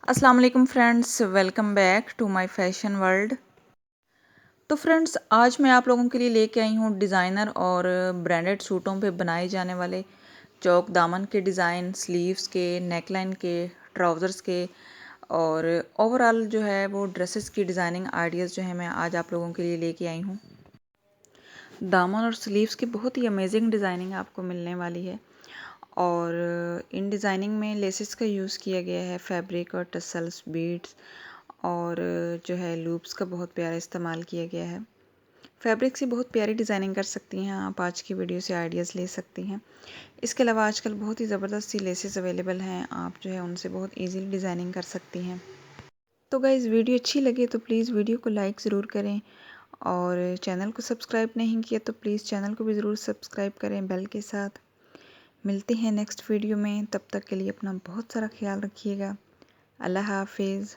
अस्सलाम वालेकुम friends, welcome back to my fashion world. तो फ्रेंड्स, आज मैं आप लोगों के लिए लेके आई हूँ डिज़ाइनर और ब्रांडेड सूटों पे बनाए जाने वाले चौक दामन के डिज़ाइन, स्लीव्स के, नेकलाइन के, ट्राउज़र्स के और ओवरऑल जो है वो ड्रेसेस की डिज़ाइनिंग आइडियाज़ जो है मैं आज आप लोगों के लिए लेके आई हूँ। दामन और स्लीव्स की बहुत ही अमेजिंग डिज़ाइनिंग आपको मिलने वाली है और इन डिज़ाइनिंग में लेसेस का यूज़ किया गया है, फैब्रिक और टसल्स, बीड्स और जो है लूप्स का बहुत प्यारा इस्तेमाल किया गया है। फैब्रिक से बहुत प्यारी डिज़ाइनिंग कर सकती हैं आप, आज की वीडियो से आइडियाज़ ले सकती हैं। इसके अलावा आजकल बहुत ही ज़बरदस्त सी लेसेस अवेलेबल हैं, आप जो है उनसे बहुत ईजीली डिज़ाइनिंग कर सकती हैं। तो गाइज़, वीडियो अच्छी लगे तो प्लीज़ वीडियो को लाइक ज़रूर करें और चैनल को सब्सक्राइब नहीं किया तो प्लीज़ चैनल को भी ज़रूर सब्सक्राइब करें बेल के साथ। मिलते हैं नेक्स्ट वीडियो में, तब तक के लिए अपना बहुत सारा ख्याल रखिएगा। अल्लाह हाफिज़।